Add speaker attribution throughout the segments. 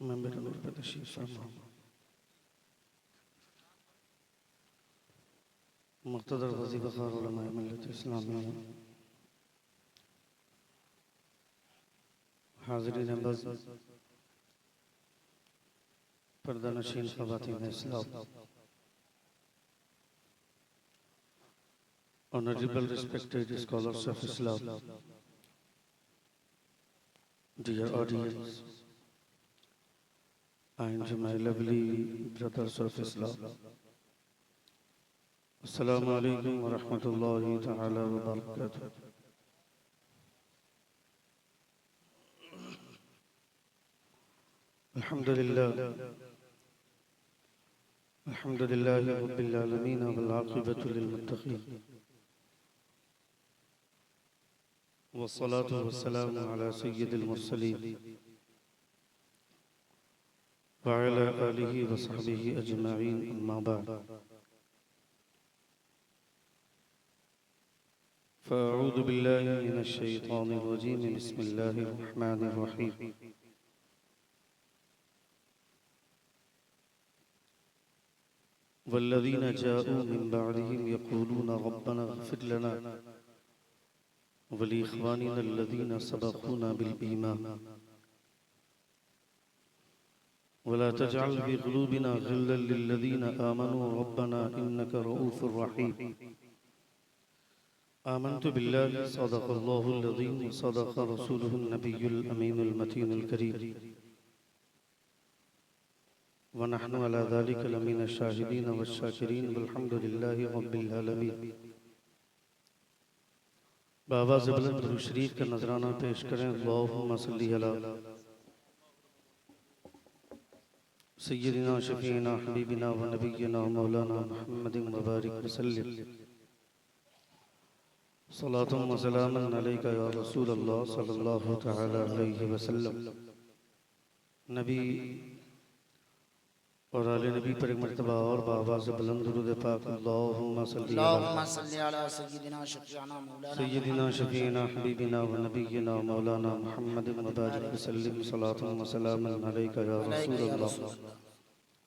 Speaker 1: मैं मेरे नूर पे तशरीफ फरमा। मुक़्तदर वज़ीफ़ाकार उलमाए मिल्लत इस्लामिया, हाज़रीन बज़, पर्दानशीन ख़वातीन इस्लाम, honourable respected scholars of Islam, dear audience and my lovely brothers of Islam, अस्सलामु अलैकुम व रहमतुल्लाहि तआला व बरकातुहू। अल्हम्दुलिल्लाहि रब्बिल आलमीन वल आक़िबतु लिल मुत्तक़ीन वस्सलातु वस्सलामु अला सय्यिदिल मुरसलीन व अला आलिहि व सहबिहि अजमईन, अम्मा बाद। फ़अऊज़ु बिल्लाहि मिनश शैतानिर रजीम, बिस्मिल्लाहिर रहमानिर रहीम। वल्लज़ीना जाऊ मिन बअदिहिम यक़ूलूना रब्बना इग़फ़िर लना व लिइख़वानिना अल्लज़ीना सबक़ूना बिल ईमान वला तजअल फ़ी क़ुलूबिना ग़िल्लन लिल्लज़ीना आमनू रब्बना इन्नका रऊफ़ुर रहीम। आमन्तु बिल्लाहि सदक़ल्लाहुल अज़ीम व सदक़ रसूलुहुन नबियुल अमीनुल मतीनुल करीम व नहनु अला ज़ालिका लमिनश शाहिदीन वश्शाकिरीन वल्हम्दुलिल्लाहि रब्बिल आलमीन। बाबा ज़िबलन दुरूद शरीफ का नजराना पेश करें। अल्लाहुम्मा सल्ली अला सय्यिदिना शफ़ीना हबीबिना व नबिय्यिना मौलाना मुहम्मदिन व बारिक वसल्लिम। सलातुन व सलामुन अलैका या रसूल अल्लाह सल्लल्लाहु तआला अलैहि वसल्लम। नबी और आले नबी पर एक मर्तबा और बाबा से बुलंद दुरूद पाक। अल्लाहुम्मा सल्ली अला सय्यिदिना शफ़ीना हबीबिना व नबिय्यिना मौलाना मुहम्मदिन व बारिक वसल्लिम। सलातुन व सलामुन अलैका या रसूल अल्लाह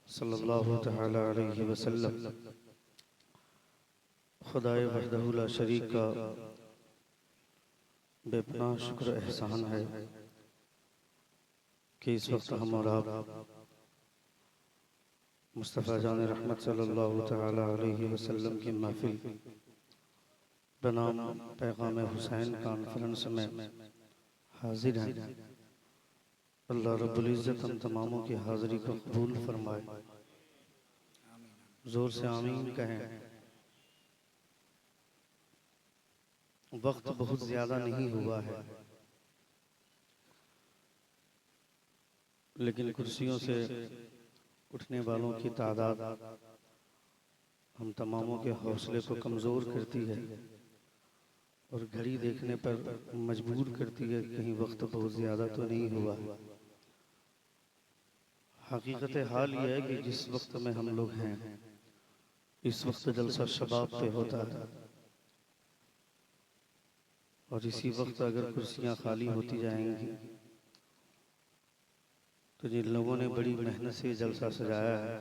Speaker 1: सल्लल्लाहु तआला अलैहि वसल्लम। खुदाए वहदहु ला शरीक का बेपनाह शुक्र एहसान है कि इस वक्त हम और आप मुस्तफ़ा जान रहमत सल्लल्लाहु तआला अलैहि वसल्लम की महफिल बनाम पैगाम हुसैन कॉन्फ्रेंस में हाजिर हैं। अल्लाह रब्बुल इज़्ज़त हम तमामों की हाज़िरी को कबूल फरमाए। जोर से आमीन कहें। वक्त बहुत ज़्यादा नहीं हुआ है, लेकिन कुर्सियों से उठने वालों की तादाद हम तमामों के हौसले को कमज़ोर करती है और घड़ी देखने पर मजबूर करती है कहीं वक्त बहुत ज़्यादा तो नहीं हुआ। हकीकत हाल यह है कि जिस वक्त में हम लोग हैं इस वक्त जलसा शबाब पे होता है और इसी वक्त अगर कुर्सियां खाली होती जाएंगी तो जिन लोगों ने बड़ी मेहनत से जलसा सजाया है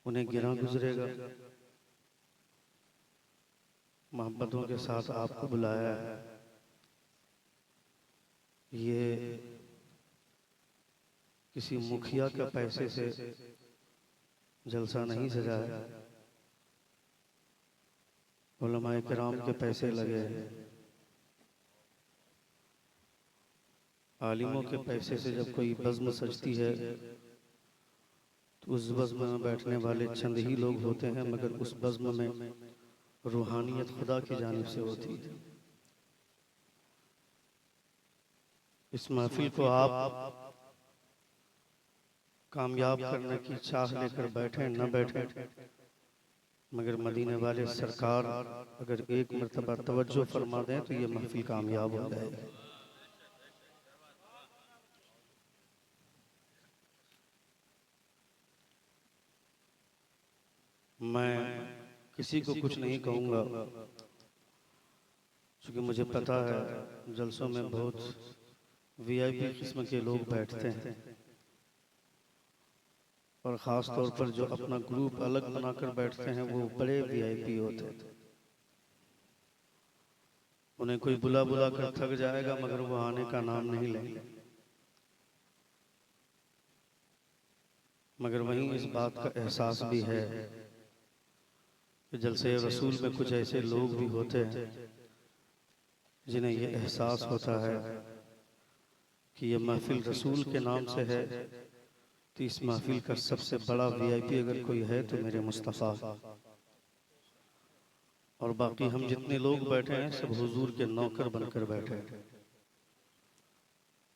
Speaker 1: उन्हें गिरा गुजरेगा। मोहब्बतों के साथ आपको बुलाया है, ये किसी मुखिया के पैसे से जलसा नहीं सजाया, उलमाए किराम के पैसे लगे हैं। आलिमों के पैसे से जब कोई बज़्म सजती है तो उस बज़्म में बैठने वाले चंद ही लोग होते हैं, मगर उस बज़्म में रूहानियत खुदा की जानिब से होती है। इस महफिल को आप कामयाब करने की चाह लेकर बैठे न बैठे, मगर मदीने वाले सरकार अगर एक मरतबा तवज्जो फरमा दें तो ये महफिल कामयाब हो जाएगी। मैं किसी को कुछ नहीं कहूँगा, क्योंकि मुझे पता है जलसों में बहुत वीआईपी किस्म के लोग बैठते हैं और ख़ास तौर पर जो अपना ग्रुप अलग बनाकर बैठते हैं वो बड़े वीआईपी होते हैं। उन्हें कोई बुला बुला कर थक जाएगा मगर वो आने का नाम नहीं लेंगे। मगर वहीं इस बात का एहसास भी है कि जलसे रसूल में कुछ ऐसे लोग भी होते हैं जिन्हें ये एहसास होता है कि ये महफिल रसूल के नाम से है, तो इस महफिल का सबसे बड़ा वीआईपी अगर कोई है तो मेरे मुस्तफ़ा, और बाकी हम जितने लोग बैठे हैं सब हुजूर के नौकर बनकर बैठे हैं।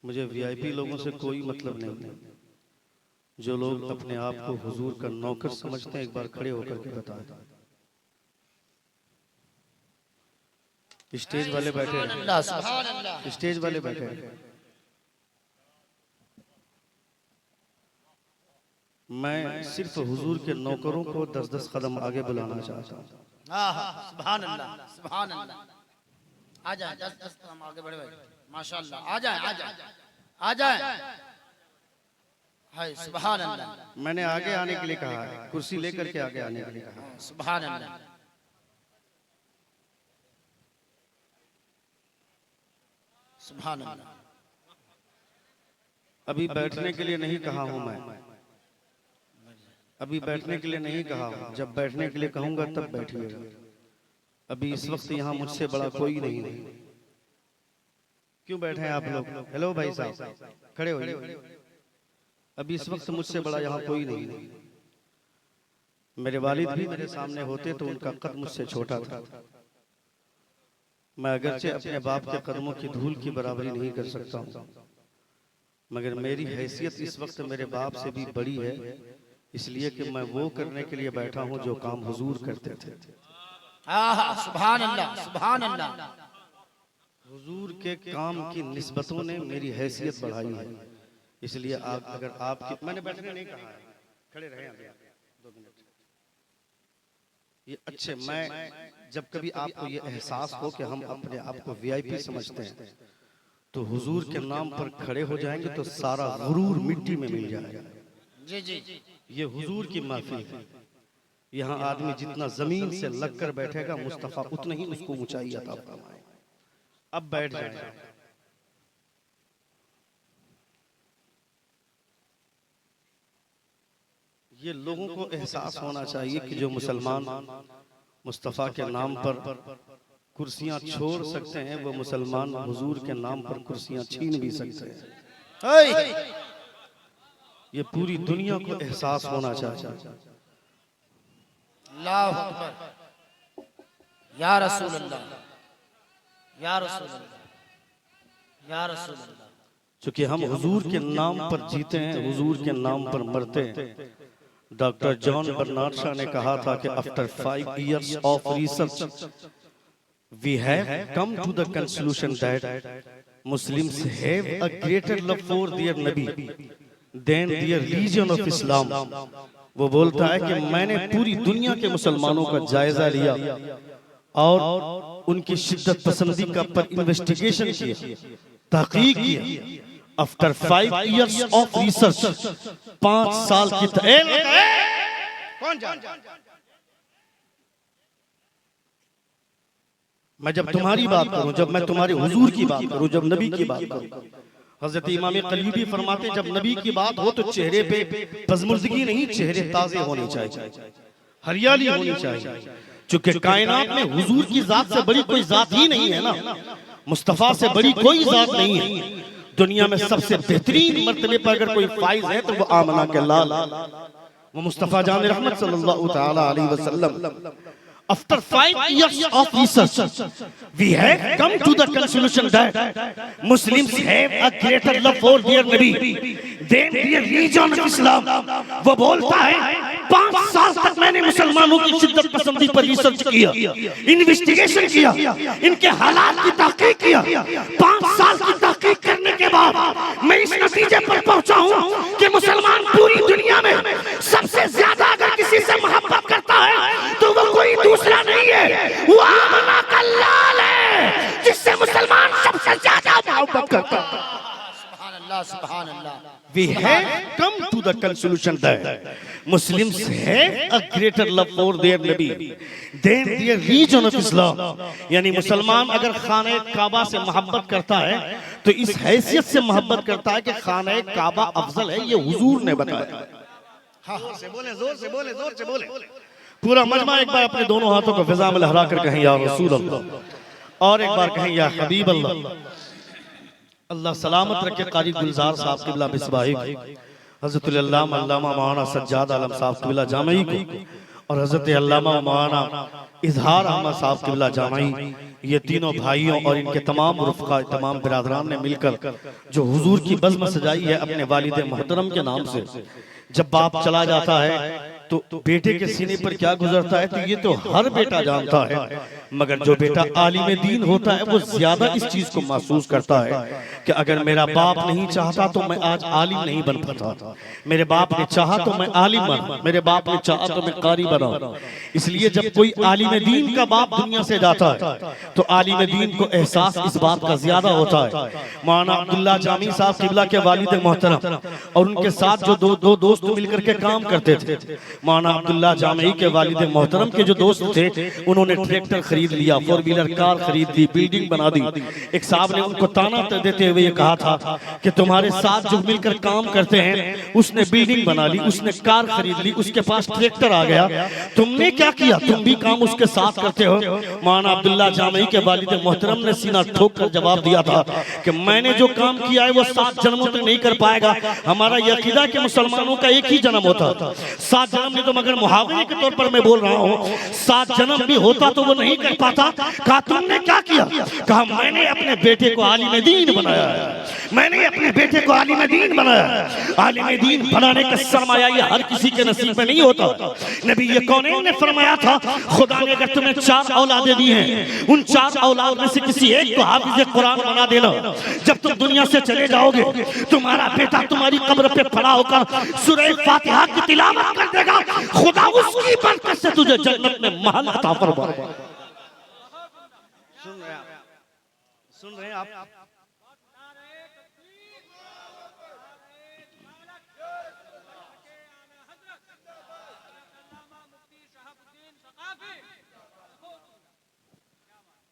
Speaker 1: मुझे वीआईपी लोगों से कोई मतलब नहीं। जो लोग अपने आप को हुजूर का नौकर समझते हैं एक बार खड़े होकर के बताएं। स्टेज वाले बैठे हैं, स्टेज वाले बैठे हैं। मैं सिर्फ हुजूर के नौकरों को 10-10 कदम आगे बुलाना चाहता हूँ।
Speaker 2: सुभान अल्लाह, सुभान अल्लाह। आ जाए 10-10 कदम आगे बढ़े भाई, माशाअल्लाह। आ जाए, आ जाए, आ जाए। हाय सुभान अल्लाह।
Speaker 1: मैंने आगे आने के लिए कहा है, कुर्सी लेकर के आगे आने के लिए कहा।
Speaker 2: सुभान अल्लाह। सुभान अल्लाह।
Speaker 1: अभी बैठने के लिए नहीं कहा हूं मैं, अभी बैठने के लिए नहीं कहा हूं। जब बैठने के लिए कहूंगा तब बैठिएगा। अभी इस वक्त यहाँ मुझसे बड़ा कोई नहीं है। क्यों बैठे हैं आप लोग? हेलो भाई साहब, खड़े होइए। अभी इस वक्त मुझसे बड़ा यहाँ कोई नहीं है। मेरे वालिद भी मेरे सामने होते तो उनका कद मुझसे छोटा था। मैं अगरचे अपने बाप के कदमों की धूल की बराबरी नहीं कर सकता हूँ, मगर मेरी हैसियत इस वक्त मेरे बाप से भी बड़ी है, इसलिए कि मैं वो करने के लिए बैठा हूँ जो काम हुजूर करते थे।
Speaker 2: सुभान अल्लाह, सुभान अल्लाह।
Speaker 1: हुजूर के काम की निस्बतों ने मेरी हैसियत बढ़ाई है, इसलिए आप अगर आपकी, मैंने बैठने नहीं कहा है, खड़े रहे अभी 2 मिनट। ये अच्छे, मैं जब कभी आपको ये एहसास हो कि हम अपने आप को वीआईपी समझते हैं तो हुजूर के नाम पर खड़े हो जाएंगे तो सारा गुरूर मिट्टी में मिल जाएगा।
Speaker 2: जी जी।
Speaker 1: ये हुजूर की महफिल है। यहाँ आदमी जितना जमीन से लगकर बैठेगा मुस्तफा उतना ही उसको ऊंचाई अता फरमाए। अब बैठ जाए। ये लोगों को एहसास होना चाहिए कि जो मुसलमान मुस्तफा के नाम पर कुर्सियां छोड़ सकते हैं वो मुसलमान हुजूर के नाम पर कुर्सियां छीन भी सकते हैं। ये पूरी दुनिया को एहसास होना चाहिए।
Speaker 2: अल्लाहु अकबर। या रसूल अल्लाह, या रसूल अल्लाह, या रसूल अल्लाह।
Speaker 1: चूंकि हम हुजूर के नाम पर जीते हैं, हुजूर के नाम पर मरते हैं। डॉक्टर जॉन बर्नार्ड शॉ ने कहा था कि after 5 years of research we have come to the conclusion that Muslims have a greater love for their Nabi than their religion of Islam। वो बोलता है कि मैंने पूरी दुनिया के मुसलमानों का जायजा लिया और उनकी शिद्दत पसंदी का पर इन्वेस्टिगेशन किया, तहकीक किया। आफ्टर 5 years of research, 5 साल की कौन जानता? मैं जब तुम्हारी बात करूं, जब मैं तुम्हारे हुजूर की बात करूं, जब नबी की बात करूं, हजरत इमाम कलीबी फरमाते जब नबी की बात हो तो चेहरे पे पजमुर्दगी नहीं, चेहरे ताजे होने चाहिए, हरियाली होनी चाहिए। चूंकि कायनात में हुजूर की जात से बड़ी कोई जात ही नहीं है ना, मुस्तफा से बड़ी कोई जात नहीं है। दुनिया में सबसे बेहतरीन मर्तबे पर अगर कोई फाइज है तो वो आमना के लाल, वो मुस्तफा जान रहमत सल्लल्लाहु तआला अलैहि वसल्लम। After 5 years of research, we have come to the conclusion that Muslims have a greater love for their Nabi than their religion of Islam। वो बोलता है 5 साल तक मैंने मुसलमानों की शिद्दत पसंदी पर रिसर्च किया, इन्वेस्टिगेशन किया, इनके हालात की तहकीक किया। 5 साल की तहकीक करने के बाद मैं इस नतीजे पर पहुंचा हूं कि मुसलमान पूरी दुनिया में सबसे ज्यादा अगर किसी से मोहब्बत करता है तो वो कोई दूसरा नहीं है, वो आमना का लाल है मुसलमान सबसे ज्यादा मोहब्बत करता है।
Speaker 2: सुभान अल्लाह, सुभान अल्लाह।
Speaker 1: We have come to the conclusion that Muslims have a greater love for their Nabi than their religion of Islam. यानी मुसलमान अगर खाने काबा से मोहब्बत करता है तो इस हैसियत से मोहब्बत करता है कि खाने काबा अफजल है, ये हुजूर ने बताया। हाँ हाँ से बोले, जोर से बोले, जोर से बोले। पूरा मजमा एक बार अपने दोनों हाथों को फिजा में लहरा कर कहें या रसूल अल्लाह, और एक बार कहें या हबीब अल्लाह। अल्लाह सलामत रखे कारी गुलजार साहब किबला मिसबाही हजरत अल्लामा अल्लामा मौलाना सज्जाद आलम साहब किबला जामई को, और हजरत अल्लामा मौलाना इजहार अहमद साहब किबला जामई, ये तीनों भाइयों और इनके तमाम रुफ़क़ा तमाम बिरादरान ने मिलकर जो हुजूर की बज़्म सजाई है अपने वालिद मोहतरम के नाम से। जब बाप चला जाता है तो बेटे के सीने पर क्या गुजरता है तो ये तो हर बेटा जानता है, मगर जो बेटा आलिम दीन होता है वो ज्यादा इस चीज को महसूस करता है कि अगर मेरा बाप नहीं चाहता तो मैं आज आलिम नहीं बन पाता, मेरे बाप ने चाहा तो मैं आलिम बना, मेरे बाप ने चाहा तो मैं कारी बना। इसलिए जब कोई आलिम दीन का बाप दुनिया से जाता है तो आलिम दीन को एहसास इस बात का ज्यादा होता है। मौलाना अब्दुल्ला जामी साहब किबला के वालिद मोहतरम और उनके साथ जो दो दोस्त मिलकर के काम करते थे, मौलाना अब्दुल्ला जामी के वालिद मोहतरम के जो दोस्त थे उन्होंने ट्रैक्टर खरीद लिया, 4 व्हीलर कार खरीद ली, बिल्डिंग बना दी। एक साहब ने उनको ताना देते हुए ये कहा था कि तुम्हारे साथ जो मिलकर काम करते हैं उसने बिल्डिंग बना ली, उसने कार खरीद ली, उसके पास ट्रैक्टर आ गया, तुमने क्या किया, तुम भी काम उसके साथ करते हो। मौलाना अब्दुल्ला जामी के वालिद मोहतरम ने सीना ठोक कर जवाब दिया था कि मैंने जो काम किया है वो 7 जन्मों तक नहीं कर पाएगा। हमारा ये अकीदा कि मुसलमानों का एक ही जन्म होता है, 7 जन्म नहीं तो मगर मुहावरे के तौर पर मैं बोल रहा हूँ 7 जन्म भी होता तो वो नहीं कर पाता। कहा तुमने क्या किया, कहा मैंने अपने बेटे को आलिम दीन बनाया है, मैंने अपने बेटे को आलिम दीन बनाया है। आलिम दीन बनाने का सरमाया ये हर किसी के नसीब में नहीं होता। नबी ये कौनैन ने फरमाया था खुदा ने अगर तुम्हें 4 औलादें दी हैं, उन 4 औलाद में से किसी एक को हाफिज कुरान बना देना, जब तुम दुनिया से चले जाओगे तुम्हारा बेटा तुम्हारी कब्र पे खड़ा होकर सूरह फातिहा की तिलावत कर देगा, खुदा उसकी बरकत से तुझे जन्नत में महल अता फरमाएगा। सुन रहे हैं आप?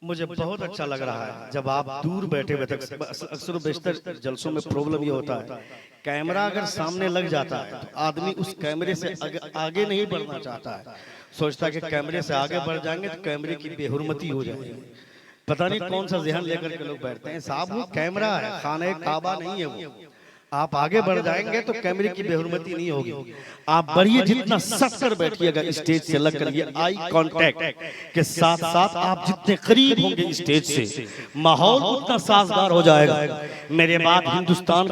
Speaker 1: मुझे बहुत अच्छा लग रहा है जब आप दूर बैठे हुए तक, अक्सर बेशतर जलसों में प्रॉब्लम ये होता है कैमरा अगर सामने लग जाता है तो आदमी उस कैमरे से आगे नहीं बढ़ना चाहता है, सोचता है कि कैमरे से आगे बढ़ जाएंगे तो कैमरे की बेहुरमती हो जाएगी। पता नहीं कौन सा ज़हन लेकर के लोग बैठते हैं। साहब वो कैमरा है, खाने काबा नहीं है वो। आप आगे बढ़ जाएंगे तो कैमरे की बेहुरमती नहीं होगी। आप बढ़िए, जितना सट कर बैठिएगा स्टेज से लग कर, ये आई कांटेक्ट के साथ साथ आप जितने करीब होंगे स्टेज से माहौल उतना साजगार हो जाएगा। मेरे बाद हिंदुस्तान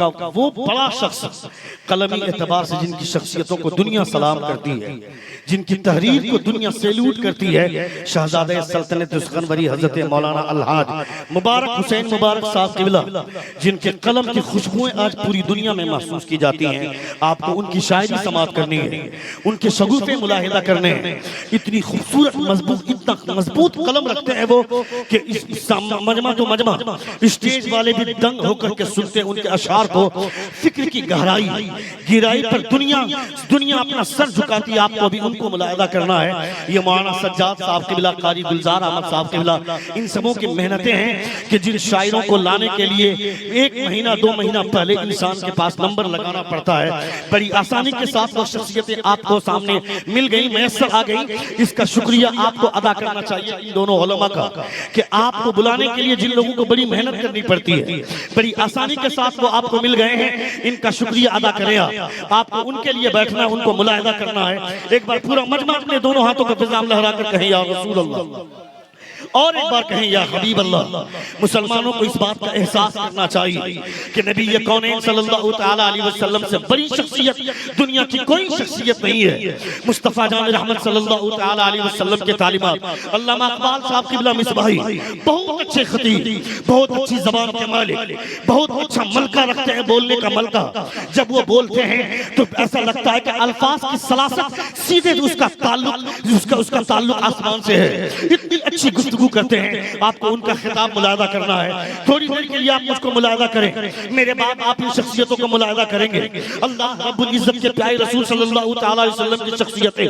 Speaker 1: का वो बड़ा शख्स कलमी एतबार से जिनकी शख्सियतों को दुनिया सलाम करती है, जिनकी तहरीर को दुनिया सैल्यूट करती है, शहजादे सल्तनत उसगनवरी हजरत मौलाना अलहाज मुबारक हुसैन मुबारक साहब किबला, जिनके कलम की खुशबुएं आज पूरी दुनिया में महसूस की जाती हैं। आपको उनकी शायरी समात करनी है, उनके शगुफे मुलाहिदा करने हैं। इतनी खूबसूरत मजबूत, इतना मजबूत कलम रखते हैं वो कि इस मजमा तो मजमा स्टेज वाले भी दंग होकर के सुनते हैं उनके अशार को। फिक्र की गहराई गिराई पर दुनिया अपना सर झुकाती है। आपको भी उनको मुलाहिदा करना है। ये मौलाना सज्जाद साहब किबला, कारी गुलजार अहमद साहब किबला, इन सबों की मेहनतें हैं कि जिन शायरों को लाने के लिए 1 महीना 2 महीना पहले इंसान के पास नंबर लगाना पड़ता है, बड़ी आसानी के साथ वो शख्सियतें आपको सामने मिल गई, मैसर आ गई। इसका शुक्रिया आपको अदा करना चाहिए इन दोनों उलमा का कि आपको बुलाने के लिए जिन लोगों को बड़ी मेहनत करनी पड़ती है, बड़ी आसानी के साथ वो आपको मिल गए हैं। इनका शुक्रिया अदा करें। आपको उनके लिए बैठना है, उनको मुलाहिदा करना है। एक बार पूरा मजमा अपने दोनों हाथों का फिजाम लहरा कर कहें या रसूल अल्लाह, और एक बार कहें या हबीब अल्लाह। मुसलमानों को इस बात का एहसास करना चाहिए कि नबी ये कौनैन सल्लल्लाहु तआला अलैहि वसल्लम से बड़ी शख्सियत दुनिया की कोई शख्सियत नहीं है। मुस्तफा जान रहमत सल्लल्लाहु तआला अलैहि वसल्लम के तालीमात, अल्लामा इकबाल साहब किबला मिसबाही बहुत अच्छे खतीब, बहुत अच्छी जबान के मालिक, बहुत अच्छा मलका रखते हैं, बोलने का मलका। जब वो बोलते हैं तो ऐसा लगता है कि अल्फाज की सलासत सीधे उसका ताल्लुक आसमान से है। इतनी अच्छी
Speaker 3: गुफ्तगू करते हैं, आपको उनका खिताब मुलाहिदा करना है। थोड़ी देर के लिए आप मुझको मुलाहिदा करें, मेरे बाद आप इन शख्सियतों को मुलाहिदा करेंगे। अल्लाह रब्बुल इज्जत के प्यारे रसूल सल्लल्लाहु तआला अलैहि वसल्लम की शख्सियतें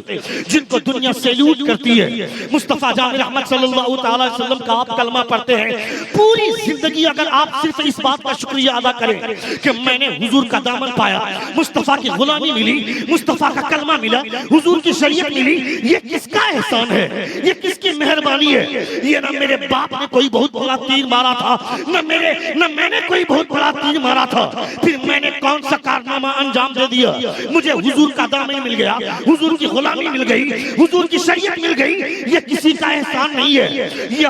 Speaker 3: जिनको दुनिया सैल्यूट करती है। मुस्तफ़ा जान रहमत सल्लल्लाहु तआला अलैहि वसल्लम का आप कलमा पढ़ते हैं, पूरी जिंदगी अगर आप सिर्फ इस बात का शुक्रिया अदा करें कि मैंने हुजूर का दामन पाया, मुस्तफ़ा की गुलामी मिली, मुस्तफ़ा का कलमा मिला, हुजूर की शरीयत मिली, ये किसका एहसान है, ये किसकी मेहरबानी है? ये ना मेरे बाप ने कोई बहुत बड़ा तीर मारा था, न मैंने कोई बहुत बड़ा तीर मारा था, फिर मैंने कौन सा कारनामा अंजाम दे दिया? मुझे हुजूर का दामन मिल गया, हुजूर की गुलामी मिल गई, हुजूर की शरीयत मिल गई। ये किसी का एहसान नहीं है, ये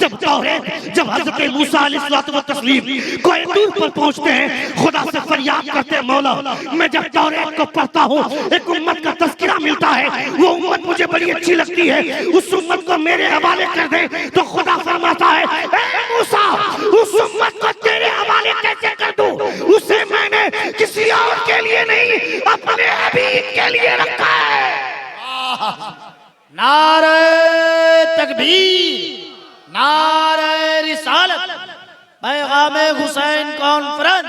Speaker 3: जब हज़रत मूसा अलैहिस्सलातु व तस्लीम कोई दूर पर पहुंचते हैं, खुदा से फरियाद करते हैं, मौला मैं जब तौरात को पढ़ता हूँ एक उम्मत का तज़किरा मिलता है, वो उम्मत मुझे बड़ी अच्छी लगती है, उस उम्मत को मेरे हवाले कर दे। तो खुदा फरमाता है, ए मूसा उस उम्मत को तेरे हवाले कैसे कर दूं? उसे मैंने किसी और के लिए नहीं, अपने हबीब के लिए रखा है।
Speaker 2: नारे तकबीर, नारे रिसालत, पैगाम हुसैन कॉन्फ्रेंस,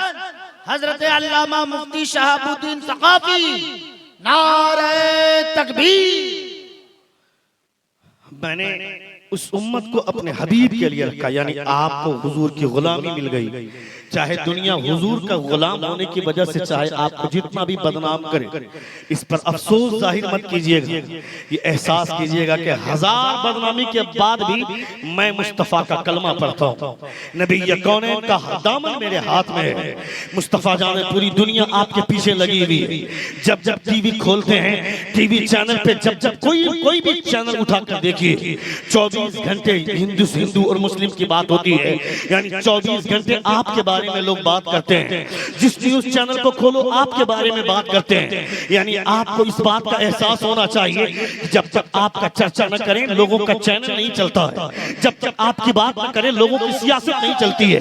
Speaker 2: हजरत अल्लामा मुफ्ती शहाबुद्दीन सकाफी, नारे तकबीर।
Speaker 3: मैंने उस उम्मत को अपने हबीब के लिए रखा, यानी आपको हुजूर की गुलामी मिल गई। चाहे दुनिया हुजूर का गुलाम होने की वजह से चाहे आपको जितना भी बदनाम करे, इस पर अफसोस जाहिर मत कीजिएगा, ये एहसास कीजिएगा कि हजार बदनामी के बाद भी मैं मुस्तफ़ा का कलमा पढ़ता हूँ। नबी ये कौनैन का दामन मेरे हाथ में है। मुस्तफ़ा जाने पूरी दुनिया आपके पीछे लगी हुई है। जब जब टीवी खोलते हैं, टीवी चैनल पे जब जब कोई भी चैनल उठाकर देखिए, 24 घंटे हिंदू और मुस्लिम की बात होती है, यानी 24 घंटे आपके बारे में लोग बात करते हैं। जिस न्यूज चैनल को खोलो आपके बारे में बात करते हैं। यानी आपको इस बात का एहसास होना चाहिए कि जब तक आपका चर्चा न करें लोगों का चैनल नहीं चलता है, जब तक आपकी बात न करें लोगों की सियासत नहीं चलती है,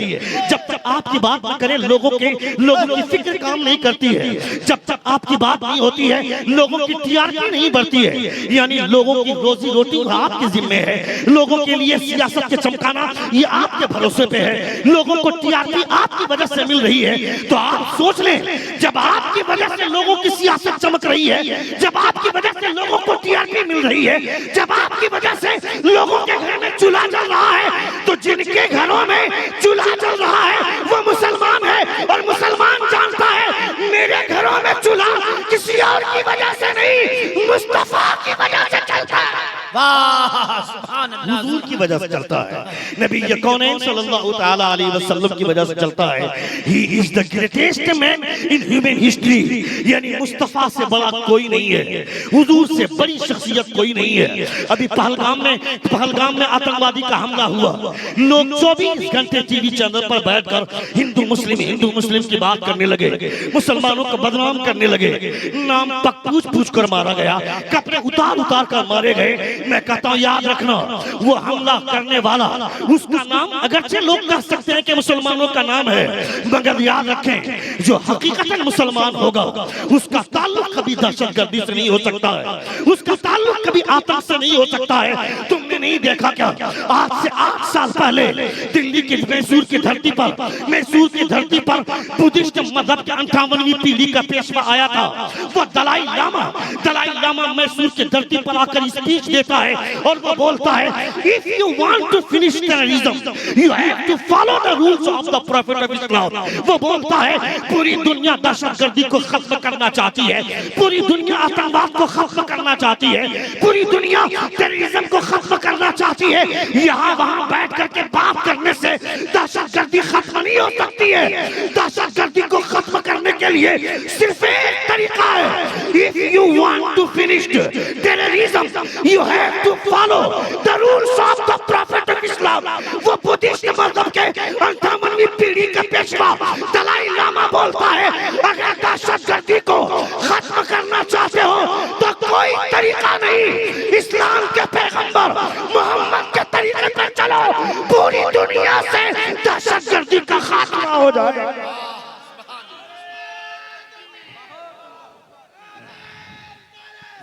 Speaker 3: जब तक आपकी बात न करें लोगों की फिक्र काम नहीं करती है, जब तक आपकी बात नहीं होती है लोगों की टीआरपी नहीं बढ़ती है। यानी लोगों की रोजी रोटी आपके जिम्मे है, लोगों के लिए सियासत के चमकाना ये आपके भरोसे पे है, लोगों को टीआरपी आपकी वजह से मिल रही है। तो आप सोच लें, जब आपकी वजह से लोगों की सियासत चमक रही है, जब आपकी वजह से लोगों को टीआरपी मिल रही है, जब आपकी वजह से लोगों के घर में चूल्हा जल रहा है, तो जिनके घरों में चूल्हा जल रहा है वो मुसलमान है, और मुसलमान जानता है मेरे घरों में चूल्हा किसी और की वजह से नहीं, मुस्तफा की वजह से चलता है। हुजूर की वजह से चलता है, नबी कौनैन सल्लल्लाहु तआला अलैहि वसल्लम की वजह से चलता है। He is the greatest man in human history, यानी मुस्तफा से बड़ा कोई नहीं है, हुजूर से बड़ी शख्सियत कोई नहीं है। अभी पहलगाम में आतंकवादी का हमला हुआ, लोग 24 घंटे टीवी चैनल पर बैठकर हिंदू मुस्लिम की बात करने लगे, मुसलमानों को बदनाम करने लगे, नाम तक पूछ कर मारा गया, कपड़े उतार कर मारे गए। मैं कहता हूँ याद रखना, वो हमला करने वाला उसका नाम अगरचे लोग कह सकते हैं कि मुसलमानों का नाम है, मगर याद रखें जो हकीकतन मुसलमान होगा उसका ताल्लुक कभी दहशतगर्दी से नहीं हो सकता है, उसका ताल्लुक कभी आतंक से नहीं हो सकता है। तुमने नहीं देखा क्या, आज से 8 साल पहले दिल्ली की मैसूर की धरती पर बुद्धिस्ट मजहब के 58वीं पीढ़ी का पेशवा आया था, वो दलाई लामा मैसूर की धरती पर आकर स्पीच देता है और वो बोलता है, if you want to finish terrorism you have to follow the rules of the prophet of Islam. वो बोलता है पूरी दुनिया दहशतगर्दी को खत्म करना चाहती है, पूरी दुनिया आतंकवाद को खत्म करना चाहती है, पूरी दुनिया टेररिज्म को खत्म करना चाहती है। यहाँ वहाँ बैठ करके बात करने से दहशतगर्दी खत्म नहीं हो सकती है। दहशतगर्दी को खत्म करने के लिए सिर्फ एक तरीका है, if you want to finish terrorism you have to follow the rules of the prophet of Islam। वो बुद्धिस्ट मजहब के 58वीं पीढ़ी का पेशवा दलाई लामा बोलता है, अगर दहशतगर्दी को खत्म करना चाहते हो तो कोई तरीका नहीं, इस्लाम के पैगंबर मोहम्मद के तरीके पर चलो, पूरी दुनिया से दहशतगर्दी का खात्मा हो जाए।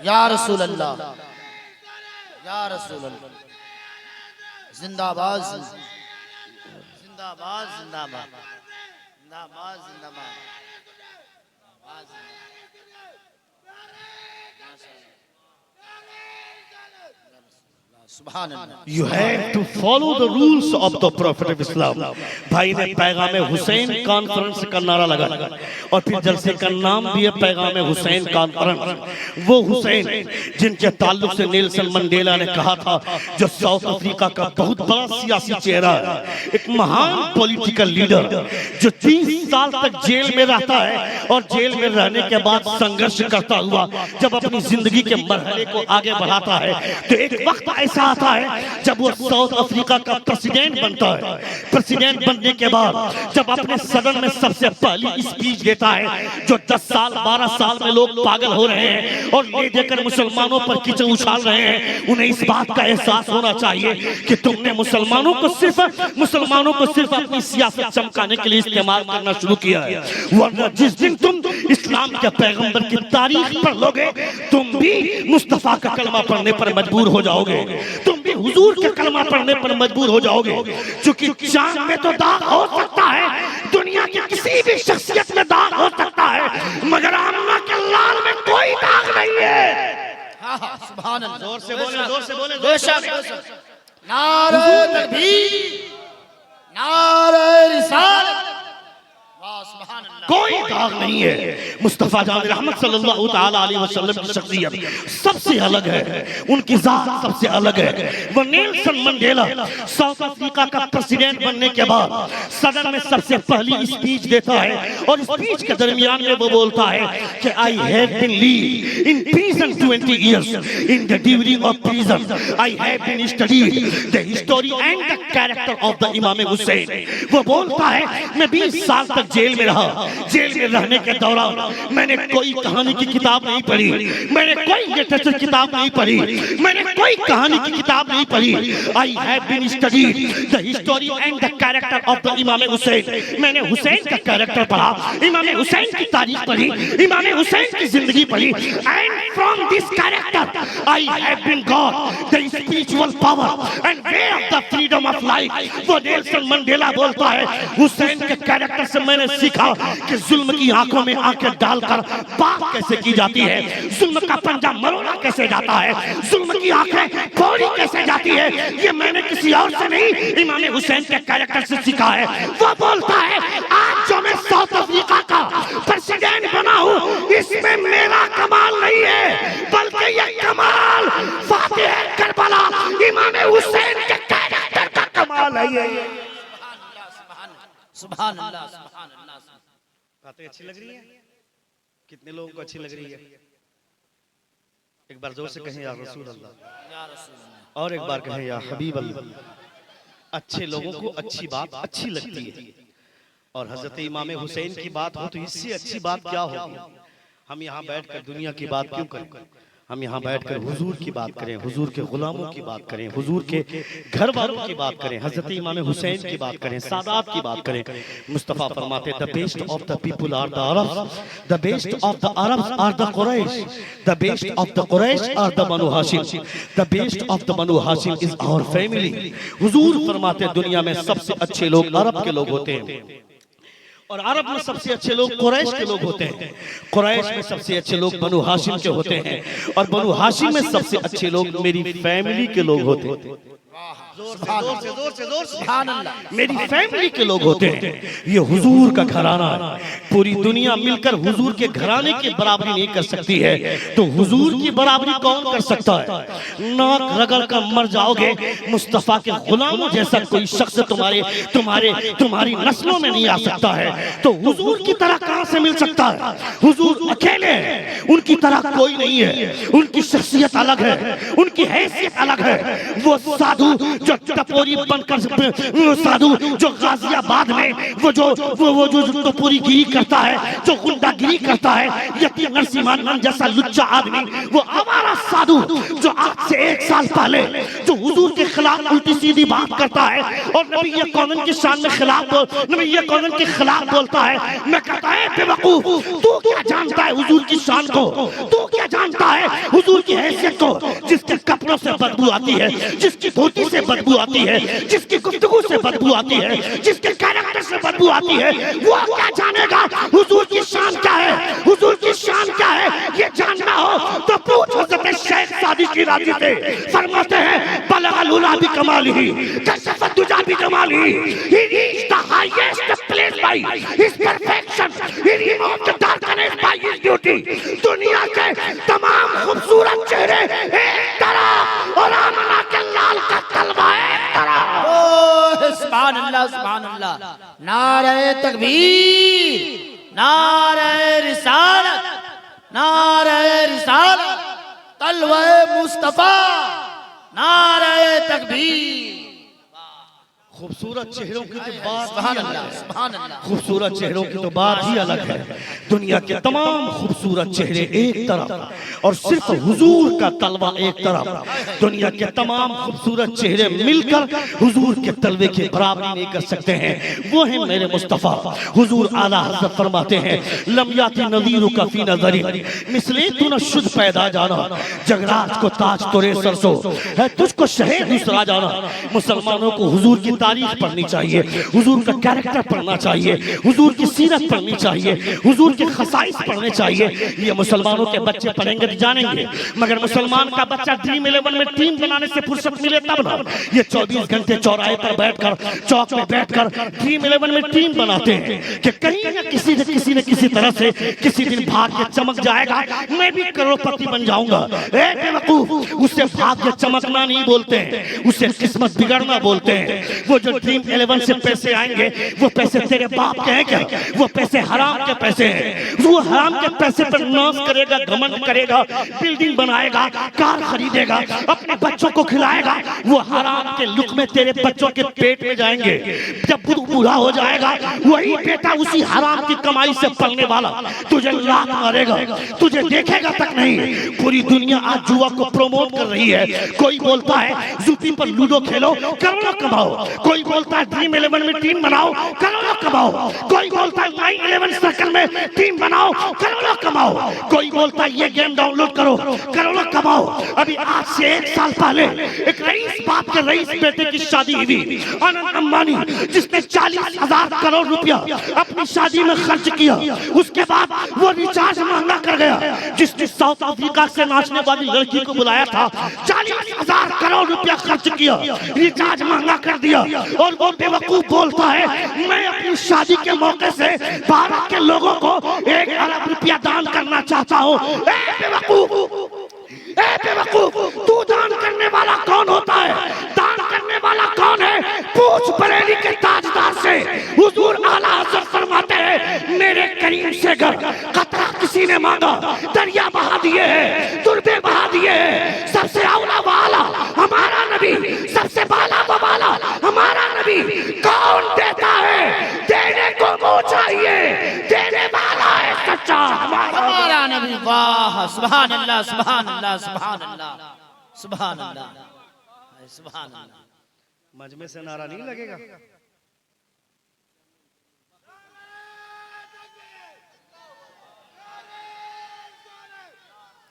Speaker 2: या रसूल अल्लाह, या रसूल अल्लाह। जिंदाबाद जिंदाबाद जिंदाबाद जिंदाबाद जिंदाबाद। सुभान अल्लाह।
Speaker 3: You have to follow the rules of the Prophet of Islam। भाई ने पैगाम हुसैन कॉन्फ्रेंस का नारा लगाया और फिर जलसे का नाम भी है पैगाम हुसैन कॉन्फ्रेंस। वो हुसैन जिनके ताल्लुक से नेल्सन मंडेला ने कहा था, जो साउथ अफ्रीका का बहुत बड़ा सियासी चेहरा है, एक महान पॉलिटिकल लीडर, जो 30 साल तक जेल में रहता है और जेल में रहने के बाद संघर्ष करता हुआ जब अपनी जिंदगी के मरहले को आगे बढ़ाता है, तो एक वक्त ऐसा आता है जब वो साउथ अफ्रीका का प्रेसिडेंट बनता है। प्रेसिडेंट बनने के बाद जब अपने सदन में सबसे पहली स्पीच देता है, जो 10 साल 12 साल में लोग पागल हो रहे हैं और ले देकर मुसलमानों पर कीचड़ उछाल रहे हैं, उन्हें इस बात का एहसास होना चाहिए कि तुमने मुसलमानों को सिर्फ अपनी सियासत चमकाने के लिए इस्तेमाल करना शुरू किया है। वरना जिस दिन तुम इस्लाम के पैगंबर की तारीख पढ़ लोगे, तुम भी मुस्तफा का कलमा पढ़ने पर मजबूर हो जाओगे, तुम भी हुजूर के कलमा पढ़ने पर मजबूर हो जाओगे। क्योंकि चांद में तो दाग हो सकता है, दुनिया की किसी भी शख्सियत में दाग हो सकता है, मगर आमना के लाल में कोई दाग नहीं है।
Speaker 2: हाँ सुभान अल्लाह।
Speaker 3: जोर से बोले, जोर से बोले,
Speaker 2: बेशक। नारे तकबीर, नारे रिसालत, वाह सुभान अल्लाह।
Speaker 3: कोई दाग नहीं है। मुस्तफा जान रहमत सल्लल्लाहु तआला अलैहि वसल्लम की शख्सियत सबसे अलग है, उनकी जात सबसे अलग है। वो नेल्सन मंडेला साउथ अफ्रीका का प्रेसिडेंट बनने के बाद सदन में सबसे पहली स्पीच देता है और स्पीच के दरमियान में वो बोलता है कि I have been live in prison 20 years, in the during of prison I have been studied the history and the character of the इमाम हुसैन। वो बोलता है मैं 20 साल तक जेल में रहा, जेल में रहने के दौरान मैंने कोई कहानी की किताब नहीं पढ़ी, मैंने कोई लिटरेचर किताब नहीं पढ़ी, मैंने कोई कहानी की किताब नहीं पढ़ी। I have been studied the history and the character of the Imam Hussain. मैंने हुसैन का कैरेक्टर पढ़ा, इमाम हुसैन की तारीख पढ़ी, इमाम हुसैन की जिंदगी पढ़ी, and from this character I have been got the spiritual power and way of the freedom of life. वो नेल्सन मंडेला बोलता है हुसैन के कैरेक्टर से मैंने सीखा कि जुल्म की आंखों में आंखें डालकर बात कैसे की जाती है, जुल्म का पंजा मरोड़ा कैसे जाता है, जुल्म की आंखें फोड़ी कैसे जाती है, ये मैंने किसी और से नहीं, इमाम हुसैन के कैरेक्टर से सीखा है। वो बोलता है आज जो मैं साउथ अफ्रीका का प्रेसिडेंट बना हूँ, इसमें मेरा कमाल नहीं है, बल्कि ये कमाल फातिह करबला इमाम हुसैन के कैरेक्टर का कमाल है।
Speaker 2: सुभान अल्लाह सुभान अल्लाह।
Speaker 3: बातें अच्छी लग रही है? कितने लोगों को अच्छी लग रही है? एक बार जोर से कहें या रसूल अल्लाह,
Speaker 2: या रसूल अल्लाह।
Speaker 3: और एक बार कहें या हबीब अल्लाह। अच्छे लोगों को अच्छी बात अच्छी लगती है, और हजरत इमाम हुसैन की बात हो तो इससे अच्छी बात क्या होगी। हम यहाँ बैठकर दुनिया की बात क्यों करें, हम यहाँ बैठकर हुजूर की बात करें, हुजूर के गुलामों की बात करें, हुजूर के घर वालों की बात करें, हजरत इमाम हुसैन की बात करें, सादात की बात करें। मुस्तफा फरमाते the best of the people are the Arabs, the best of the Arabs are the Quraish, the best of the Quraish are the Banu Hashim, the best of the Banu Hashim is our family. हुजूर फरमाते दुनिया में सबसे अच्छे लोग अरब के लोग होते हैं, और अरब में सबसे अच्छे लोग कुरैश के लोग होते हैं, कुरैश में सबसे अच्छे लोग बनु हाशिम के होते हैं, और बनु हाशिम में सबसे अच्छे लोग मेरी फैमिली के लोग होते हैं। मेरी फैमिली के लोग होते हैं। ये हुजूर का घराना है, पूरी दुनिया मिलकर हुजूर के घराने की बराबरी नहीं कर सकती है, तो हुजूर की बराबरी कौन कर सकता है। नाक रगड़ कर मर जाओगे, मुस्तफा के गुलामों जैसा कोई शख्स तुम्हारी नस्लों में नहीं आ सकता है, तो हुजूर की तरह कहां से मिल सकता है। हुजूर अकेले हैं, उनकी तरह कोई नहीं है, उनकी शख्सियत अलग है, उनकी हैसियत अलग है। वो साधु जो टपोरी बनकर, साधु जो गाजियाबाद में वो जो टपोरी गिरी करता है, जो गुंडागिरी करता है, यतीम नरसिम्हा जैसा लुच्चा आदमी, वो आवारा साधु जो आज से 1 साल पहले जो हुजूर के खिलाफ उल्टी सीधी बात करता है और नबी कौनन की शान में नबी कौनन के खिलाफ बोलता है, मैं कहता है बेवकूफ, तू क्या जानता है हुजूर की शान को, तू क्या जानता है हुजूर की हैसियत को, जिसके कपड़ों से बदबू आती है, जिसकी धोती से बदबू आती है, जिसकी गुफ्तगू से बदबू आती है, जिसके कैरेक्टर से बदबू आती है, वो क्या जानेगा हुजूर की शान क्या है? हुजूर की शान क्या है ये जानना हो तो पूछ हज़रत शेख सादी शिराज़ी से। फरमाते हैं बलगल उला बि कमालिही कशफत दुजा बि जमालिही, he reached the highest place by his perfection, he removed the darkness by his beauty। दुनिया के तमाम खूबसूरत चेहरे एक तरफ और आमना के लाल का तलवा एक तरफ।
Speaker 2: ओ सुभान अल्लाह, सुभान अल्लाह। नारे तकबीर, नारे रिसालत, नारे रिसालत, तलवाए मुस्तफा, नारे तकबीर।
Speaker 3: खूबसूरत चेहरों की तो बात
Speaker 2: सुभान अल्लाह, सुभान अल्लाह।
Speaker 3: खूबसूरत चेहरों की तो बात ही अलग है। दुनिया के तमाम खूबसूरत चेहरे एक तरफ और सिर्फ हुजूर का तलवा एक तरफ। दुनिया के तमाम खूबसूरत चेहरे मिलकर हुजूर के तलवे की बराबरी नहीं कर सकते हैं। वो है मेरे मुस्तफ़ा। हुजूर आला हज़रत फरमाते हैं लम याति नज़ीरु का फी नज़री मिसले तू न शुद्ध पैदा जाना, जगरात को ताज तोरे सरसो है तुझको शहे दूसरा जाना। मुसलमानों को हुजूर की तारीख पढ़नी चाहिए, हुजूर का कैरेक्टर पढ़ना चाहिए, हुजूर की सीरत पढ़नी चाहिए, हुजूर के खसाइस पढ़ने चाहिए। ये मुसलमानों के बच्चे पढ़ेंगे तो जानेंगे, मगर मुसलमान का बच्चा ड्रीम 11 में टीम बनाने से फुर्सत मिले तब ना। ये 24 घंटे चौराहे पर बैठकर, चौक में बैठकर ड्रीम 11 में टीम बनाते हैं कि कहीं ना किसी न किसी तरह से किसी दिन भाग्य चमक जाएगा, मैं भी करोड़पति बन जाऊंगा। ए बेवकूफ, उससे भाग्य चमकना नहीं बोलते हैं, उससे किस्मत बिगड़ना बोलते हैं। वो जो ड्रीम 11 से पैसे आएंगे वो पैसे तेरे बाप के हैं क्या? वो पैसे हराम के पैसे हैं। वो हराम के पैसे पर नाश करेगा, घमंड करेगा, बिल्डिंग बनाएगा, कार खरीदेगा, अपने बच्चों को खिलाएगा। वो हराम के लुक़मे तेरे बच्चों के पेट में जाएंगे। जब बूढ़ा हो जाएगा वही बेटा उसी हराम की कमाई से पलने वाला तुझे लात मारेगा, तुझे देखेगा तक नहीं। पूरी दुनिया आज जुआ को प्रमोट कर रही है। कोई बोलता है यूपी पर लूडो खेलो करोड़ों कमाओ, कोई बोलता है ड्रीम 11 में टीम बनाओ करोड़ों कमाओ, कोई बोलता है 911 सर्कल में टीम बनाओ करोड़ों कमाओ, कोई बोलता है ये गेम डाउनलोड करो करोड़ों कमाओ। अभी आज से 1 साल पहले एक रईस बाप के रईस बेटे की शादी हुई, अनंत अंबानी, जिसने 40,000 करोड़ रुपया अपनी शादी में खर्च किया। उसके बाद वो रिचार्ज महंगा कर गया। जिसने साउथ अफ्रीका से नाचने वाली लड़की को बुलाया था 40,000 करोड़ रुपया खर्च किया, रिचार्ज महंगा कर दिया। और वो बेवकूफ बोलता है मैं अपनी शादी के मौके से भारत के लोगों को 1 अरब रुपया दान करना चाहता हूँ। बेवकूफ, तू दान करने वाला कौन होता है? दान करने वाला कौन है? पूछ बरेली के ताजदार से। हुजूर आला हज़रत फरमाते हैं मेरे करीम से घर कतरा किसी ने मांगा, दरिया बहा दिए हैं, तुरबे बहा दिए हैं। सबसे औला वाला हमारा नबी, सबसे बाला वाला हमारा नबी। कौन देता है? देने को वो चाहिए, देने वाला है सच्चा
Speaker 2: हमारा नबी। वाह सुभान अल्लाह, सुभान अल्लाह, सुभान अल्लाह, सुभान अल्लाह, सुभान अल्लाह।
Speaker 3: मजमे से नारा नहीं लगेगा।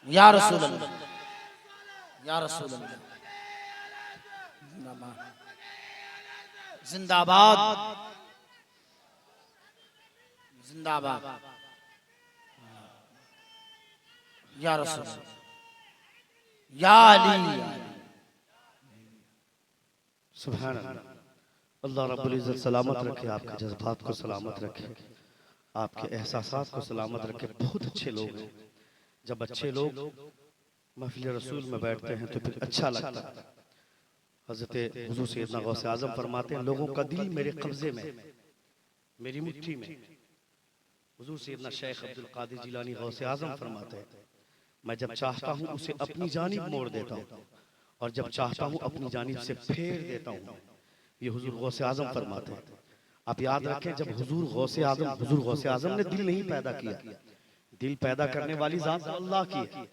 Speaker 2: या रसूल अल्लाह, या रसूल अल्लाह, जिंदाबाद, जिंदाबाद, या रसूल, या अली।
Speaker 3: सुभान अल्लाह। अल्लाह रब्बुल इज्जत सलामत रखे, आपके जज्बात को सलामत रखे, आपके एहसासात को सलामत रखे। बहुत अच्छे लोग हैं। जब अच्छे लोग महफिल रसूल में बैठते हैं तो फिर अच्छा लगता है। हज़रत हुज़ूर सैयदना गौसे आज़म फरमाते हैं लोगों का दिल मेरे कब्जे में, मेरी मुट्ठी में। हुज़ूर सैयदना शेख अब्दुल कादिर जिलानी गौसे आज़म फरमाते हैं मैं जब चाहता हूँ उसे अपनी जानिब मोड़ देता हूँ और जब चाहता हूँ अपनी जानिब से फेर देता हूँ। ये हुज़ूर गौसे आज़म फरमाते हैं। आप याद रखें जब हुज़ूर गौसे आज़म ने दिल नहीं पैदा किया, दिल पैदा करने वाली ज़ात अल्लाह की है।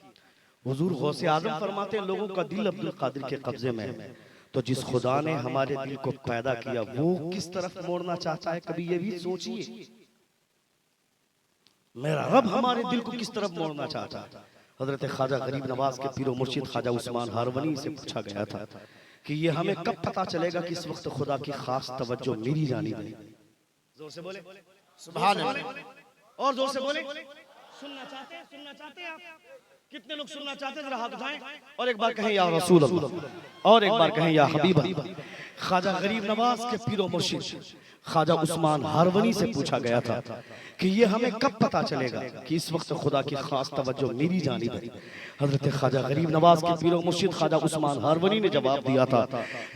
Speaker 3: हुज़ूर गौसे आज़म फरमाते हैं लोगों का दिल अब्दुल कादिर के कब्जे में है। तो जिस खुदा ने हमारे दिल को पैदा किया वो किस तरफ मोड़ना चाहता है, कभी ये भी सोचिए। मेरा रब हमारे दिल को किस तरफ मोड़ना चाहता है। हजरत ख्वाजा गरीब नवाज के पीरो मुर्शिद ख्वाजा उस्मान हारवनी से पूछा गया था कि ये हमें कब पता चलेगा कि इस वक्त खुदा की खास तवज्जो मेरी जानिब है। जोर से बोले
Speaker 2: सुभान अल्लाह।
Speaker 3: और जोर से बोले। सुनना चाहते हैं आप? कितने लोग सुनना चाहते हैं? जरा हाथ उठाएं और एक बार कहें या रसूल अल्लाह, और एक बार कहें या हबीब अल्लाह। ख्वाजा गरीब नवाज के पीरो मुर्शिद ख्वाजा उस्मान हारवनी से पूछा गया था कि ये हमें कब पता चलेगा कि इस वक्त खुदा की खास तवज्जो मेरी जानिब है। हजरत ख्वाजा गरीब नवाज के पीरो मुर्शिद ख्वाजा उस्मान हारवनी ने जवाब दिया था,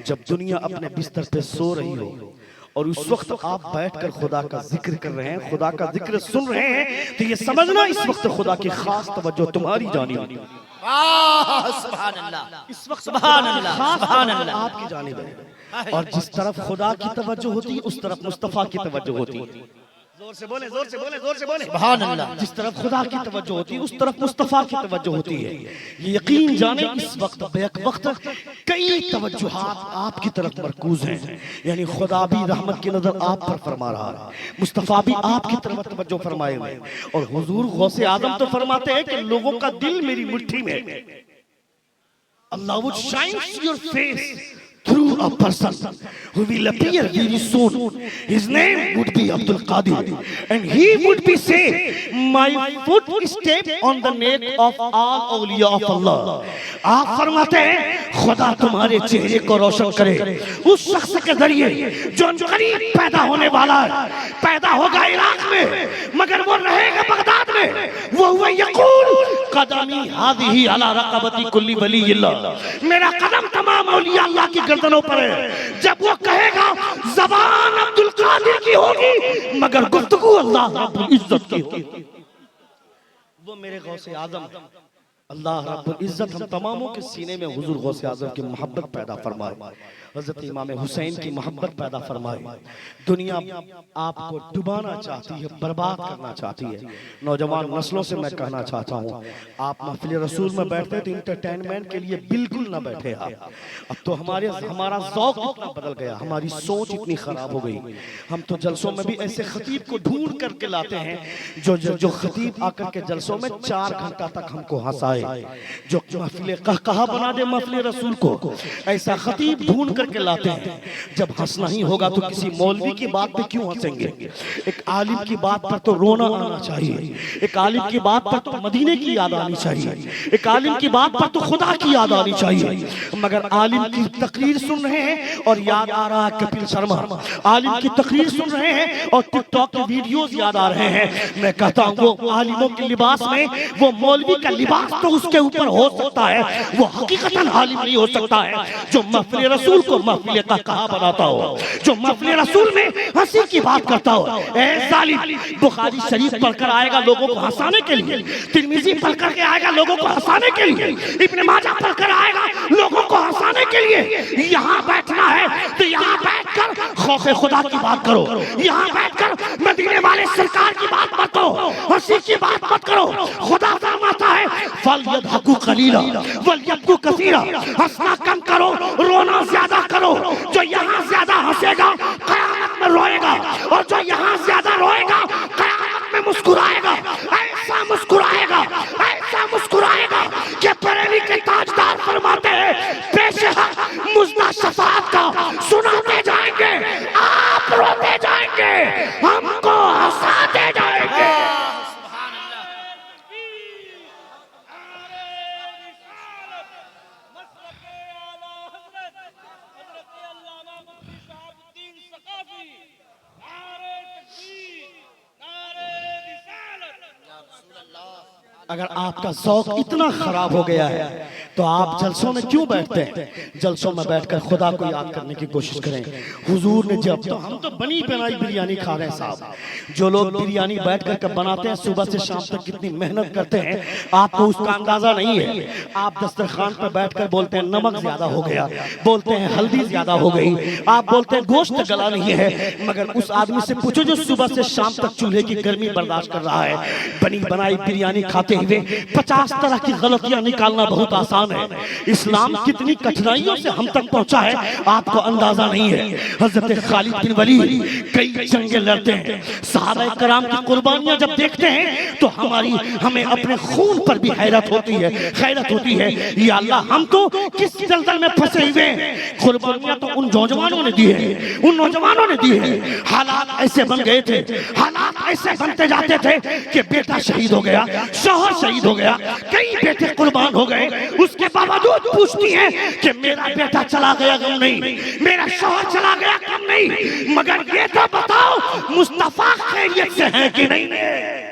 Speaker 3: जब दुनिया अपने बिस्तर पे सो रही हो और उस वक्त आप बैठकर खुदा का जिक्र कर रहे हैं, खुदा का जिक्र सुन रहे हैं, तो ये समझना इस वक्त खुदा की खास तवज्जो तुम्हारी जानिब है।
Speaker 2: सुभान अल्लाह।
Speaker 3: इस वक्त
Speaker 2: सुभान अल्लाह,
Speaker 3: खास
Speaker 2: सुभान
Speaker 3: तवज्जो
Speaker 2: अल्लाह।
Speaker 3: आपकी जानिब है। और जिस तरफ खुदा की तवज्जो होती है उस तरफ मुस्तफा की तवज्जो होती है। जोर से बोले, जोर से बोले, जोर से बोले।
Speaker 2: सुभान अल्लाह।
Speaker 3: जिस तरफ खुदा की तवज्जो होती है उस तरफ मुस्तफा की तवज्जो होती है। ये यकीन जाने इस वक्त बेक वक्त कई तवज्जुहात आपकी तरफ मरकूज हैं, यानी खुदा भी रहमत की नजर आप पर फरमा रहा है, मुस्तफा भी आपकी तरफ तवज्जो फरमाए हुए हैं। और हुजूर गौसे आजम तो फरमाते हैं कि लोगों का दिल मेरी मुट्ठी में। Allah would shine your face through a person who will appear very soon. His name would be Abdul Qadir, and he would be say, "My foot step on the neck of all awliya of Allah." आप फरमाते हैं खुदा तुम्हारे चेहरे को रोशन करे उस शख्स के जरिए जो करीब पैदा होने वाला है। पैदा होगा इराक में मगर वो रहेगा बगदाद में। वो हुआ यकूल कदमी हादिही अला रक़बती कुल्ली वलीयिल्लाह, मेरा कदम तमाम औलिया अल्लाह की गर्दनों पर है। जब वो कहेगा ज़बान अब्दुल कादिर की होगी मगर गुफ्तगू अल्लाह रब्बुल इज्जत की होगी। वो मेरे गौसे आजम अल्लाह रब्बुल इज्जत हम तमामों के सीने में हुजूर गौसे आजम की मोहब्बत पैदा फरमाए, हजरत इमाम हुसैन की मोहब्बत पैदा फरमाए। दुनिया आपको डुबाना चाहती है, बर्बाद करना चाहती है। नौजवान नस्लों से मैं कहना चाहता हूँ, आप महफिल रसूल में बैठते तो इंटरटेनमेंट के लिए बिल्कुल ना बैठे आप। अब तो हमारा ज़ौक़ इतना बदल गया, हमारी सोच इतनी खराब हो गई। हम तो जलसों में भी ऐसे खतीब को ढूंढ करके लाते हैं जो खतीब आकर के जलसों में 4 घंटा तक हमको हंसाए, जो महफिल कहा बना दे महफिल रसूल को। ऐसा खतीब ढूंढ करके लाते हैं। जब हंसना ही होगा तो किसी मौलवी की बात पे क्यों हंसेंगे? एक आलिम की बात पर तो रोना आना चाहिए, एक आलिम की बात पर तो मदीने की याद आनी चाहिए, एक आलिम की बात पर तो खुदा की याद आनी चाहिए। मगर आलिम की तकरीर सुन रहे हैं और याद आ रहा है कपिल शर्मा, आलिम की तकरीर सुन रहे हैं और टिकटॉक की वीडियोस याद आ रहे हैं। मैं कहता हूँ वो आलिमों के लिबास में वो मौलवी का लिबास तो उसके ऊपर हो सकता है, वो हकीकतन आलिम नहीं हो सकता है जो महफिल रसूल को महफिल का कहा बनाता हो, जो महफिल रसूल में हंसी की बात करता हो। ए जालिम, बुखारी शरीफ पढ़कर आएगा लोगों को हंसाने के लिए, तिरमिजी पढ़कर के आएगा लोगों को हंसाने के लिए, इब्न माजा पढ़कर आएगा लोगों को हंसाने के लिए। यहाँ बैठना है तो यहाँ बैठकर खौफ खुदा की बात करो, यहाँ बैठकर मदीने वाले सरकार की बात मत करो, हंसी की बात मत करो। खुदा फरमाता है फलयदहकू कलीला वलयबकू कसीरा, हंसना कम करो, रोना ज्यादा करो। जो यहाँ ज्यादा हंसेगा कयामत में रोएगा, और जो यहाँ ज्यादा रोएगा कयामत में मुस्कुराएगा। ऐसा मुस्कुराएगा, ऐसा मुस्कुराएगा कि बरेली के ताजदार फरमाते हैं पेश हक मुज़्दा शफाअत का सुनाते जाएंगे, आप रोते जाएंगे, हमको हंसाते जाएंगे। अगर आपका ज़ौक़ इतना खराब हो गया है तो आप जलसों में क्यों बैठते हैं? जलसों में बैठकर खुदा को याद करने की कोशिश करें। हुजूर ने जब तो हम तो बनी बनाई बिरयानी खा रहे हैं साहब, जो लोग बिरयानी बैठ कर बनाते हैं सुबह से शाम तक कितनी मेहनत करते हैं आपको उसका अंदाजा नहीं है। आप दस्तरखान पर बैठकर बोलते हैं नमक ज्यादा हो गया, बोलते हैं हल्दी ज्यादा हो गई, आप बोलते हैं गोश्त गला नहीं है। मगर उस आदमी से पूछो जो सुबह से शाम तक चूल्हे की गर्मी बर्दाश्त कर रहा है, बनी बनाई बिरयानी खाते हुए 50 तरह की गलतियां निकालना बहुत आसान आसान है, इस्लाम कितनी कठिनाइयों से हम तक पहुंचा है आपको अंदाजा नहीं है। हजरत खालिद बिन वलीद कई जंगें लड़ते हैं, सहाबा कराम की कुर्बानियां जब देखते हैं तो हमें अपने खून पर भी हैरत होती है, खैरत होती है। या अल्लाह, हम तो किस दलदल में फंसे हुए हैं। कुर्बानियां तो उन नौजवानों ने दी है, उन नौजवानों ने दी है। हालात ऐसे बन गए थे, हालात ऐसे बनते जाते थे कि बेटा शहीद हो गया, शौहर शहीद हो गया, कई बेटे कुर्बान हो गए। उसके बावजूद पूछती है कि मेरा बेटा चला गया गम नहीं, मेरा शौहर चला गया गम नहीं, मगर ये तो बताओ मुस्तफा खैरियत से है कि नहीं है,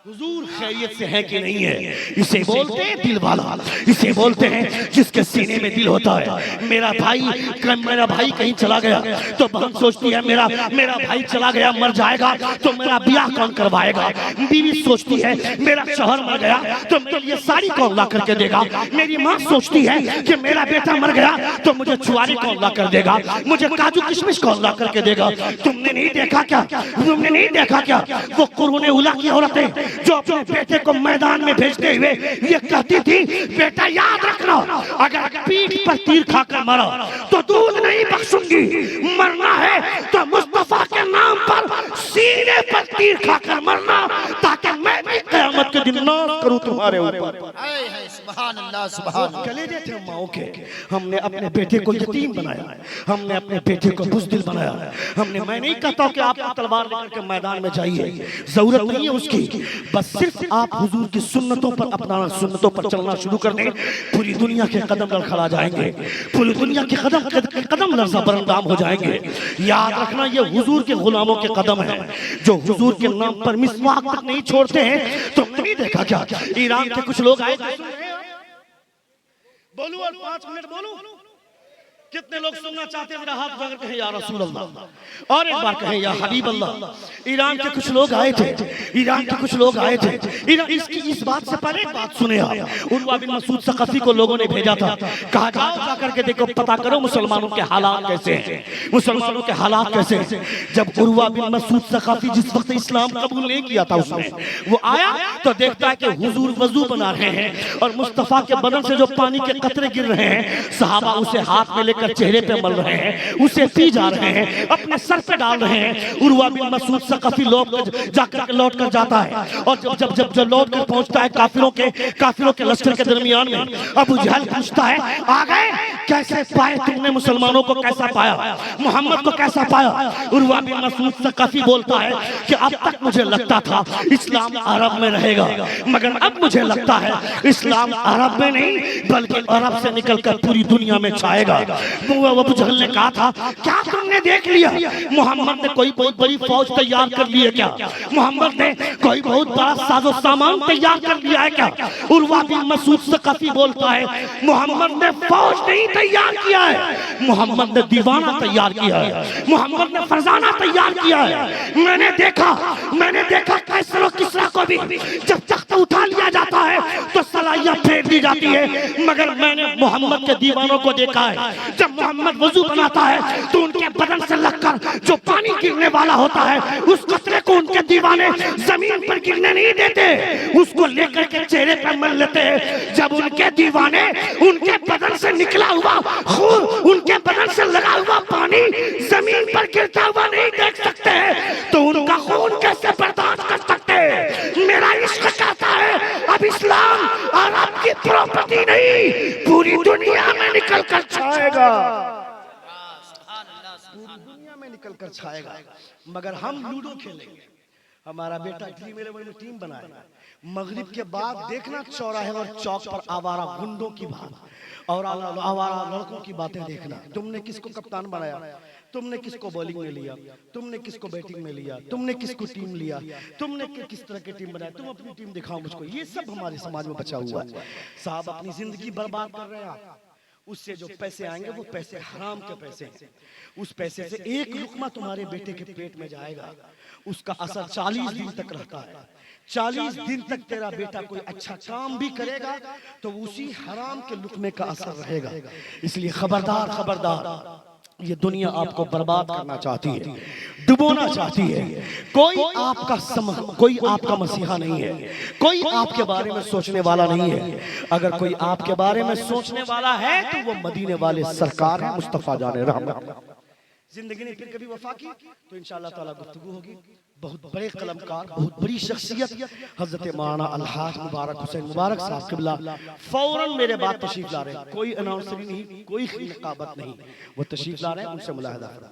Speaker 3: हुजूर खैरियत से है कि नहीं है। इसे बोलते हैं दिल वाला, इसे बोलते हैं जिसके सीने में दिल होता है। मेरा भाई कहीं चला गया तो बहन सोचती है मेरा भाई चला गया, मर जाएगा तो मेरा ब्याह कौन करवाएगा। बीवी सोचती है मेरा शौहर मर गया तो मेरे लिए साड़ी कौन ला करके देगा। मेरी माँ सोचती है कि मेरा बेटा मर गया तो मुझे चुवारी कौन ला कर देगा, मुझे काजू किशमिश कौन ला करके देगा। तुमने नहीं देखा क्या, तुमने नहीं देखा क्या वो कुरूने उला की औरतें जो अपने बेटे को मैदान में भेजते हुए ये कहती थी, बेटा याद रखना, अगर पीठ पर तीर खाकर मरा तो दूध नहीं बख्शूंगी, मरना है तो मुस्तफा के नाम पर सीने पर तीर खाकर मरना, ताकि मैं भी क़यामत के दिन नाज करूं तुम्हारे ऊपर।
Speaker 2: सुभान अल्लाह, सुभान अल्लाह।
Speaker 3: कलेजे थे माओ के, हमने अपने बेटे को यतीम बनाया, हमने अपने बेटे को बुज़दिल बनाया। मैं नहीं कहता कि आप तलवार लेकर के मैदान में जाइए, जरूरत नहीं है उसकी, बस सिर्फ आप हुजूर की सुन्नतों पर अपनाना, सुन्नतों पर चलना शुरू कर दें, पूरी दुनिया के कदम लड़खड़ा जाएंगे, पूरी दुनिया के कदम लर्ज़ा बरंदाम हो जाएंगे। याद रखना ये हुजूर के गुलामों के कदम है जो हुजूर के नाम पर मिसवाक तक नहीं छोड़ते हैं। तुमने नहीं देखा क्या ईरान के कुछ लोग आए, बोलूं और 5 मिनट बोलूं, कितने लोग सुनना चाहते हैं? मेरा हाथ पकड़ कहें या रसूल अल्लाह, और एक बार कहें या हबीब अल्लाह। ईरान के कुछ लोग आए थे, ईरान के कुछ लोग आए थे। इस बात से पहले एक बात सुने आप, उर्वा बिन मसूद सक़फ़ी को लोगों ने भेजा था, कहा जाओ जाकर के देखो, पता करो मुसलमानों के हालात कैसे हैं, मुसलमानों के हालात कैसे हैं। जब उर्वा बिन मसूद सक़फ़ी जिस वक्त इस्लाम कबूल नहीं किया था उसने, वो आया तो देखता है कि हुजूर वजू बना रहे हैं और मुस्तफा के बदन से जो पानी के कतरे गिर रहे हैं, सहाबा उसे हाथ में लेकर चेहरे पे मल रहे हैं, उसे पी जा रहे हैं, अपने सर पे डाल रहे हैं। उर्वा बिन मसूद सक़फ़ी लौट कर जाता है और जब लौट कर पहुंचता है काफिरों के लश्कर के दरमियान में, अबू जहल पूछता है, आ गए, कैसे पाए तुमने मुसलमानों को, कैसा पाया, मोहम्मद को कैसा पाया। उर्वा बिन मसूद सक़फ़ी बोलता है कि अब तक मुझे लगता था इस्लाम अरब में रहेगा, मगर अब मुझे लगता है इस्लाम अरब में नहीं बल्कि अरब से निकलकर पूरी दुनिया में छाएगा। अबू जहल ने कहा था, क्या तुमने देख लिया मोहम्मद ने कोई बहुत बड़ी फौज तैयार कर ली है क्या, मोहम्मद ने कोई बहुत बड़ा साजो सामान तैयार कर लिया है क्या। उर्वा बिन मसूद सक़फ़ी बोलता है, मोहम्मद ने फौज नहीं तैयार किया है, मोहम्मद ने दीवाना तैयार किया है, मोहम्मद ने फरजाना तैयार किया है। मैंने देखा कैसर और किस्रा को भी जब तख्त उठा लिया जाता है तो सलाइयां फेंक दी जाती है, मगर मैंने मोहम्मद के दीवानों को देखा है, जब मोहम्मद वजू बनाता है तो उनके बदन से लगकर जो पानी गिरने वाला होता है उस कतरे को उनके दीवाने जमीन पर गिरने नहीं देते, उसको लेकर के चेहरे पर मल लेते हैं। जब उनके दीवाने उनके बदन से निकला हुआ खून, उनके बदन से लगा हुआ पानी जमीन पर गिरता हुआ नहीं देख सकते तो उनका खून कैसे बर्दाश्त कर सकते हैं। मेरा इश्क कहता है अब इस्लाम अरब की प्रॉपर्टी नहीं, पूरी दुनिया में निकल कर छाएगा, पूरी दुनिया में निकल कर छाएगा। मगर हम लूडो खेलेंगे, हमारा बेटा ड्रीम 11 में टीम बनाएगा, मगरिब के बाद देखना चौराहे और चौक पर आवारा गुंडों की बात और आवारा लड़कों की बातें देखना। तुमने किसको कप्तान बनाया, तुमने किसको बॉलिंग में लिया, तुमने किसको बैटिंग में लिया, तुमने किसको टीम लिया, तुमने किस तरह की टीम बनाई, तुम अपनी टीम दिखाओ मुझको। ये सब हमारे समाज में बचा हुआ है। साहब अपनी जिंदगी बर्बाद कर रहे हैं, उससे जो पैसे आएंगे वो पैसे हराम के पैसे हैं। उस पैसे से एक लुकमा तुम्हारे बेटे के पेट में जाएगा, उसका असर 40 दिन तक रहता है। 40 दिन तक तेरा बेटा कोई अच्छा काम भी करेगा तो उसी हराम के लुकमे का असर रहेगा। इसलिए खबरदार खबरदार, ये दुनिया आपको बर्बाद करना चाहती है, डुबोना चाहती है। कोई आपका मसीहा नहीं है, कोई आपके बारे में सोचने वाला नहीं है। अगर कोई आपके बारे में सोचने वाला है तो वो मदीने वाले सरकार है मुस्तफा जाने रहमत। जिंदगी ने फिर कभी वफा की तो इंशाअल्लाह ताला गुफ्तगू होगी। बहुत बड़े कलमकार, बहुत बड़ी शख्सियत हजरत मौलाना अलहाज मुबारक हुसैन मुबारक साहब क़िबला फौरन मेरे बाद तशरीफ ला रहे हैं। कोई अनाउंसरी नहीं, कोई निकाबत नहीं, वो तशरीफ ला रहे हैं, उनसे मुलाहिदा करें।